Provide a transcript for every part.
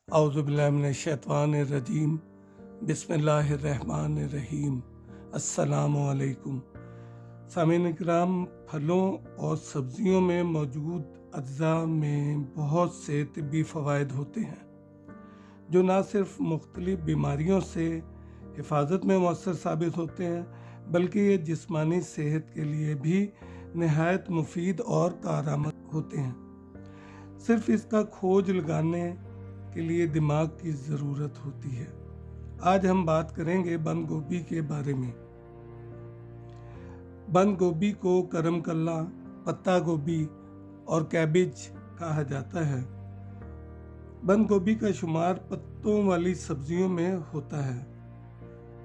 औज़ुबिल्लाहिमिनश्शैतानिर्रजीम बिस्मिल्लाहिर्रहमानिर्रहीम। अस्सलामु अलैकुम। सामीन इकराम, फलों और सब्जियों में मौजूद अज्जा में बहुत से तिब्बी फ़वाइद होते हैं जो ना सिर्फ मुख्तलिफ़ बीमारियों से हिफाजत में मौसर साबित होते हैं बल्कि ये जिस्मानी सेहत के लिए भी नहायत मुफीद और कारआमद होते हैं। सिर्फ इसका खोज लगाने के लिए दिमाग की ज़रूरत होती है। आज हम बात करेंगे बंद गोभी के बारे में। बंद गोभी को करम कल्ला, पत्ता गोभी और कैबेज कहा जाता है। बंद गोभी का शुमार पत्तों वाली सब्जियों में होता है।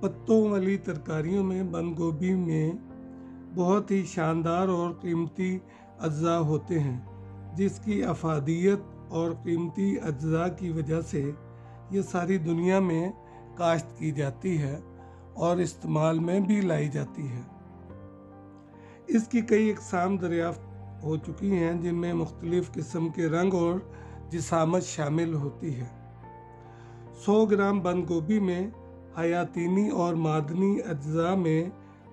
पत्तों वाली तरकारियों में बंद गोभी में बहुत ही शानदार और कीमती अज्जा होते हैं जिसकी अफादियत और कीमती अज्जा की वजह से ये सारी दुनिया में काश्त की जाती है और इस्तेमाल में भी लाई जाती है। इसकी कई अक़साम दरियाफ्त हो चुकी हैं जिनमें मुख्तलिफ़ किस्म के रंग और जिसामत शामिल होती है। 100 ग्राम बंद गोभी में हयातीनी और मादनी अज्जा में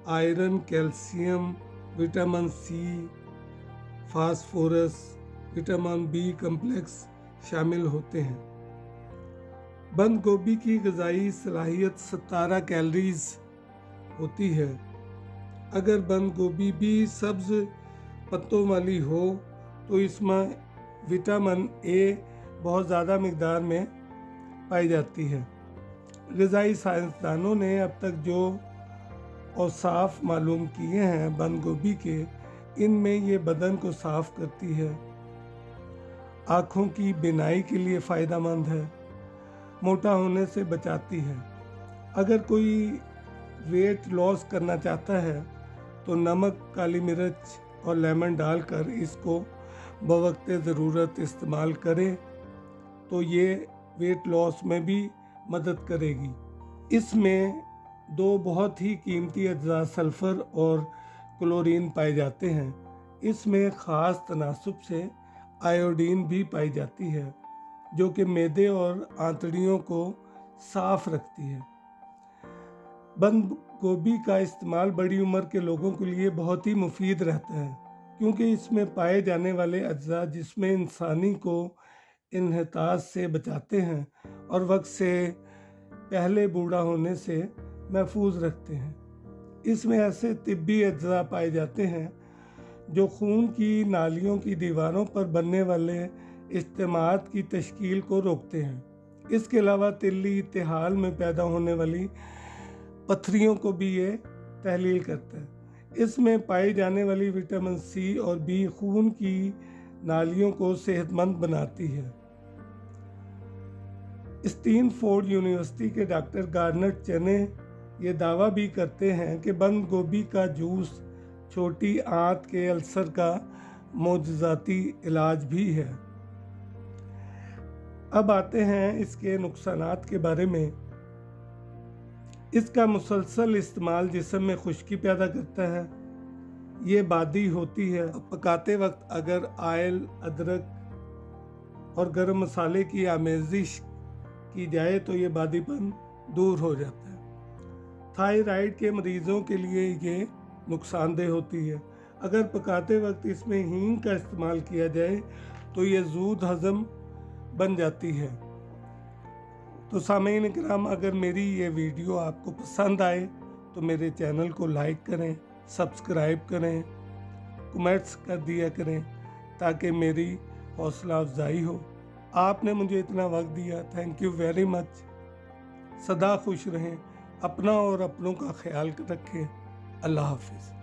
iron, calcium, vitamin C, phosphorus, vitamin B complex शामिल होते हैं। बंद गोभी की ग़िज़ाई सलाहियत 17 कैलोरीज होती है। अगर बंद गोभी भी सब्ज़ पत्तों वाली हो तो इसमें विटामिन ए बहुत ज़्यादा मिक़दार में पाई जाती है। ग़िज़ाई साइंसदानों ने अब तक जो औसाफ मालूम किए हैं बंद गोभी के, इनमें ये बदन को साफ़ करती है, आँखों की बीनाई के लिए फ़ायदेमंद है, मोटा होने से बचाती है। अगर कोई वेट लॉस करना चाहता है तो नमक, काली मिर्च और लेमन डालकर इसको बवक्ते ज़रूरत इस्तेमाल करे तो ये वेट लॉस में भी मदद करेगी। इसमें दो बहुत ही कीमती अज्जा सल्फ़र और क्लोरीन पाए जाते हैं। इसमें ख़ास तनासुब से आयोडीन भी पाई जाती है जो कि मैदे और आंतड़ियों को साफ रखती है। बंद गोभी का इस्तेमाल बड़ी उम्र के लोगों के लिए बहुत ही मुफीद रहता है क्योंकि इसमें पाए जाने वाले अज्जा जिसमें इंसानी को इन्हिताज से बचाते हैं और वक्त से पहले बूढ़ा होने से महफूज रखते हैं। इसमें ऐसे तिब्बी अज्जा पाए जाते हैं जो खून की नालियों की दीवारों पर बनने वाले इज्तिमात की तश्कील को रोकते हैं। इसके अलावा तिल्ली, इत्तेहाल में पैदा होने वाली पत्थरियों को भी ये तहलील करता है। इसमें पाई जाने वाली विटामिन सी और बी खून की नालियों को सेहतमंद बनाती है। स्टैनफोर्ड यूनिवर्सिटी के डॉक्टर गार्नेट चेने ये दावा भी करते हैं कि बंद गोभी का जूस छोटी आंत के अल्सर का मोजज़ाती इलाज भी है। अब आते हैं इसके नुकसानात के बारे में। इसका मुसलसल इस्तेमाल जिस्म में खुश्की पैदा करता है, ये बादी होती है। पकाते वक्त अगर आयल, अदरक और गरम मसाले की आमेज़िश की जाए तो ये बादीपन दूर हो जाता है। थायराइड के मरीज़ों के लिए ये नुकसानदेह होती है। अगर पकाते वक्त इसमें हींग का इस्तेमाल किया जाए तो ये ज़ूद हज़म बन जाती है। तो सामीन इकराम, अगर मेरी ये वीडियो आपको पसंद आए तो मेरे चैनल को लाइक करें, सब्सक्राइब करें, कमेंट्स कर दिया करें ताकि मेरी हौसला अफजाई हो। आपने मुझे इतना वक्त दिया, थैंक यू वेरी मच। सदा खुश रहें, अपना और अपनों का ख्याल रखें। अल्लाह हाफिज़।